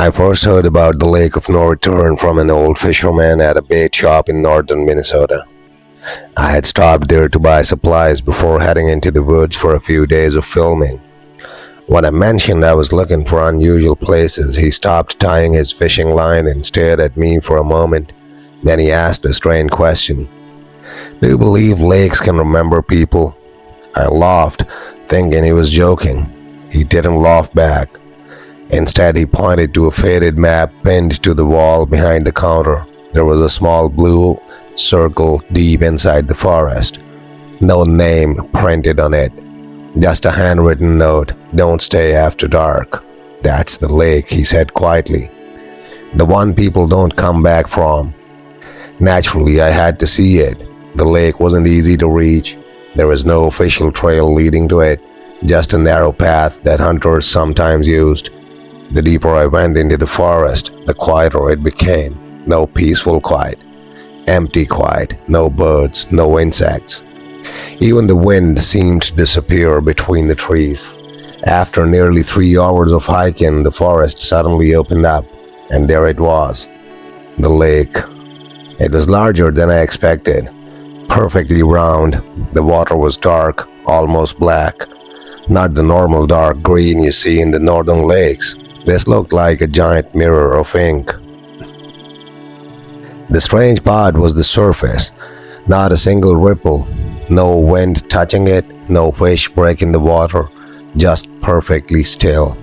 I first heard about the lake of no return from an old fisherman at a bait shop in northern Minnesota. I had stopped there to buy supplies before heading into the woods for a few days of filming. When I mentioned I was looking for unusual places, he stopped tying his fishing line and stared at me for a moment. Then he asked a strange question. "Do you believe lakes can remember people?" I laughed, thinking he was joking. He didn't laugh back. Instead, he pointed to a faded map pinned to the wall behind the counter. There was a small blue circle deep inside the forest. No name printed on it. Just a handwritten note, "Don't stay after dark." "That's the lake," he said quietly. "The one people don't come back from." Naturally, I had to see it. The lake wasn't easy to reach. There was no official trail leading to it, just a narrow path that hunters sometimes used. The deeper I went into the forest, the quieter it became. No peaceful quiet. Empty quiet. No birds, no insects. Even the wind seemed to disappear between the trees. After nearly 3 hours of hiking, the forest suddenly opened up, and there it was. The lake. It was larger than I expected. Perfectly round. The water was dark, almost black. Not the normal dark green you see in the northern lakes. This looked like a giant mirror of ink. The strange part was the surface. Not a single ripple. No wind touching it, no fish breaking the water. Just perfectly still.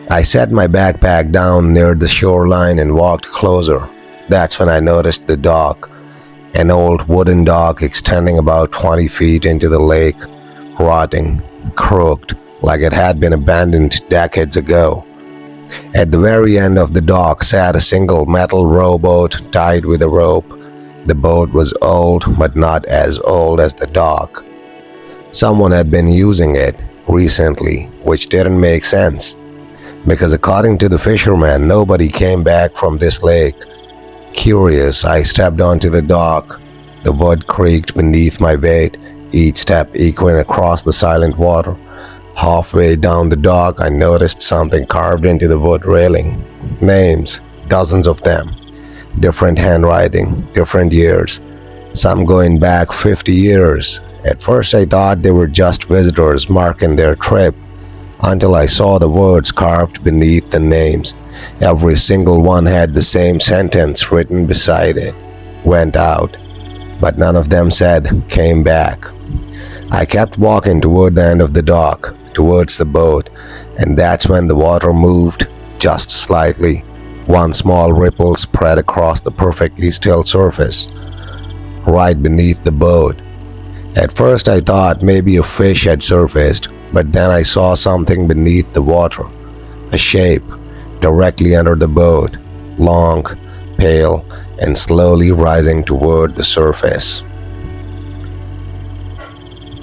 I set my backpack down near the shoreline and walked closer. That's when I noticed the dock. An old wooden dock extending about 20 feet into the lake, rotting, crooked, like it had been abandoned decades ago. At the very end of the dock sat a single metal rowboat tied with a rope. The boat was old, but not as old as the dock. Someone had been using it recently, which didn't make sense, because according to the fisherman, nobody came back from this lake. Curious, I stepped onto the dock. The wood creaked beneath my weight, each step echoing across the silent water. Halfway down the dock, I noticed something carved into the wood railing. Names, dozens of them. Different handwriting, different years. Some going back 50 years. At first I thought they were just visitors marking their trip, until I saw the words carved beneath the names. Every single one had the same sentence written beside it. Went out. But none of them said, came back. I kept walking toward the end of the dock, towards the boat, and that's when the water moved, just slightly. One small ripple spread across the perfectly still surface, right beneath the boat. At first I thought maybe a fish had surfaced, but then I saw something beneath the water. A shape, directly under the boat, long, pale, and slowly rising toward the surface.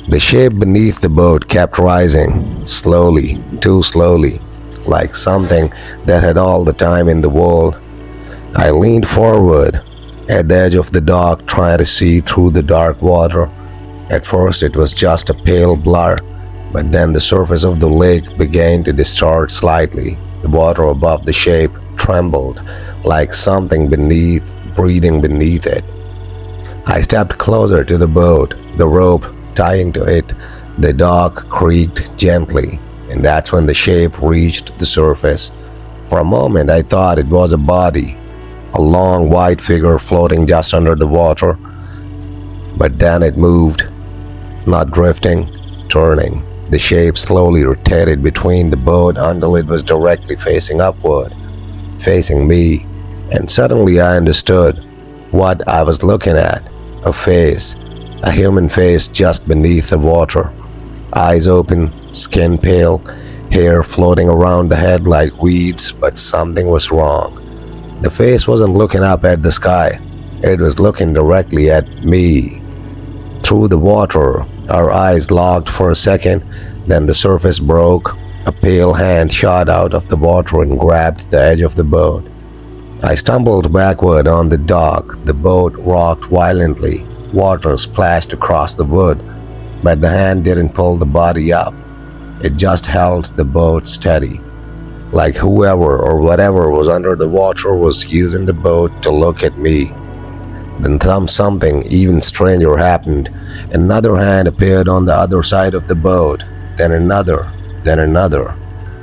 The shape beneath the boat kept rising, slowly, too slowly, like something that had all the time in the world. I leaned forward, at the edge of the dock, trying to see through the dark water. At first it was just a pale blur, but then the surface of the lake began to distort slightly. The water above the shape trembled, like something breathing beneath it. I stepped closer to the boat, the rope tying to it. The dock creaked gently, and that's when the shape reached the surface. For a moment I thought it was a body, a long white figure floating just under the water. But then it moved, not drifting, turning. The shape slowly rotated between the boat until it was directly facing upward, facing me, and suddenly I understood what I was looking at. A face, a human face just beneath the water. Eyes open, skin pale, hair floating around the head like weeds, but something was wrong. The face wasn't looking up at the sky. It was looking directly at me. Through the water, our eyes locked for a second, then the surface broke. A pale hand shot out of the water and grabbed the edge of the boat. I stumbled backward on the dock. The boat rocked violently. Water splashed across the wood, but the hand didn't pull the body up. It just held the boat steady, like whoever or whatever was under the water was using the boat to look at me. Then something even stranger happened. Another hand appeared on the other side of the boat, then another.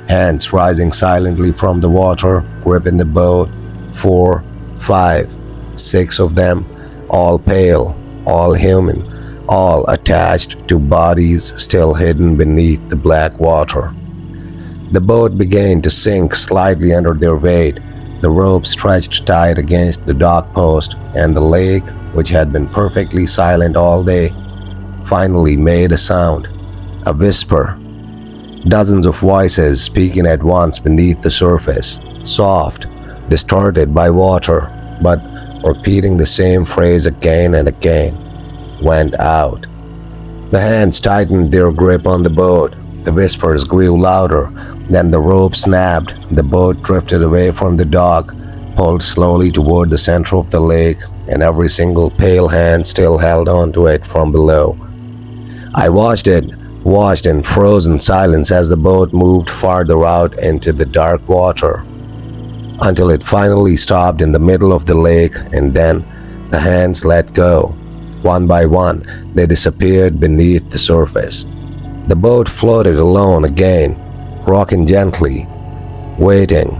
Hands rising silently from the water, gripping the boat. 4, 5, 6 of them, all pale, all human, all attached to bodies still hidden beneath the black water. The boat began to sink slightly under their weight. The rope stretched tight against the dock post, and the lake, which had been perfectly silent all day, finally made a sound, a whisper. Dozens of voices speaking at once beneath the surface, soft, distorted by water, but repeating the same phrase again and again. Went out. The hands tightened their grip on the boat. The whispers grew louder. Then the rope snapped. The boat drifted away from the dock, pulled slowly toward the center of the lake, and every single pale hand still held onto it from below. I watched in frozen silence as the boat moved farther out into the dark water, until it finally stopped in the middle of the lake, and then the hands let go. One by one, they disappeared beneath the surface. The boat floated alone again, rocking gently, waiting.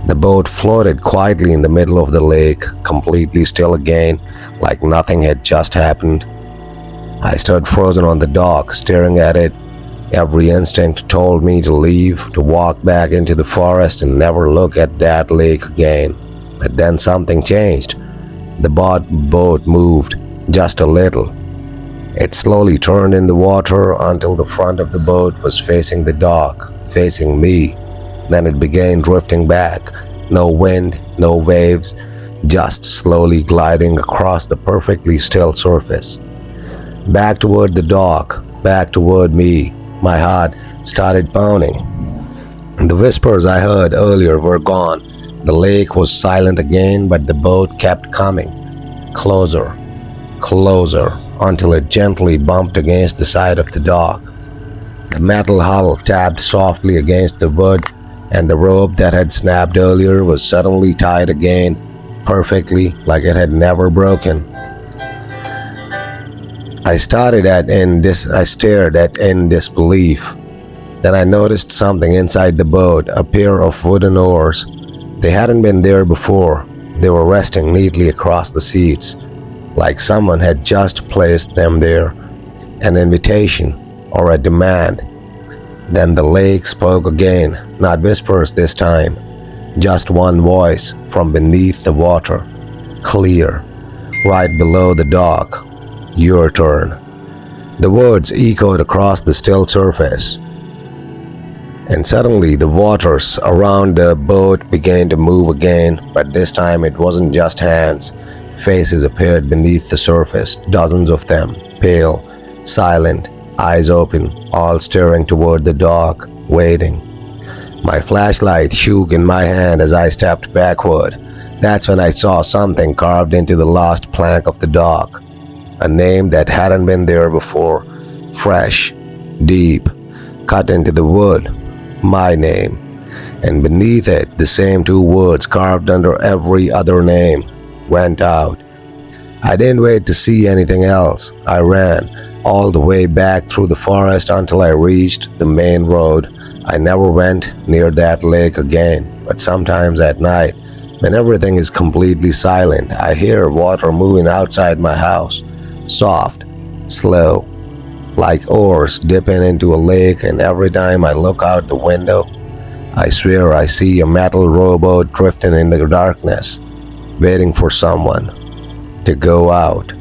The boat floated quietly in the middle of the lake, completely still again, like nothing had just happened. I stood frozen on the dock, staring at it. Every instinct told me to leave, to walk back into the forest and never look at that lake again. But then something changed. The boat moved, just a little. It slowly turned in the water until the front of the boat was facing the dock, facing me. Then it began drifting back. No wind, no waves, just slowly gliding across the perfectly still surface. Back toward the dock, back toward me. My heart started pounding. The whispers I heard earlier were gone. The lake was silent again, but the boat kept coming. Closer, closer, until it gently bumped against the side of the dock. The metal hull tapped softly against the wood, and the rope that had snapped earlier was suddenly tied again, perfectly, like it had never broken. I stared in disbelief. Then I noticed something inside the boat, a pair of wooden oars. They hadn't been there before. They were resting neatly across the seats, like someone had just placed them there, an invitation or a demand. Then the lake spoke again, not whispers this time, just one voice from beneath the water, clear, right below the dock. Your turn. The words echoed across the still surface, and suddenly the waters around the boat began to move again, but this time it wasn't just hands. Faces appeared beneath the surface, dozens of them, pale, silent, eyes open, all staring toward the dock, waiting. My flashlight shook in my hand as I stepped backward. That's when I saw something carved into the last plank of the dock. A name that hadn't been there before, fresh, deep, cut into the wood. My name. And beneath it, the same two words carved under every other name. Went out. I didn't wait to see anything else. I ran all the way back through the forest until I reached the main road. I never went near that lake again, but sometimes at night, when everything is completely silent, I hear water moving outside my house, soft, slow, like oars dipping into a lake, and every time I look out the window, I swear I see a metal rowboat drifting in the darkness, waiting for someone to go out.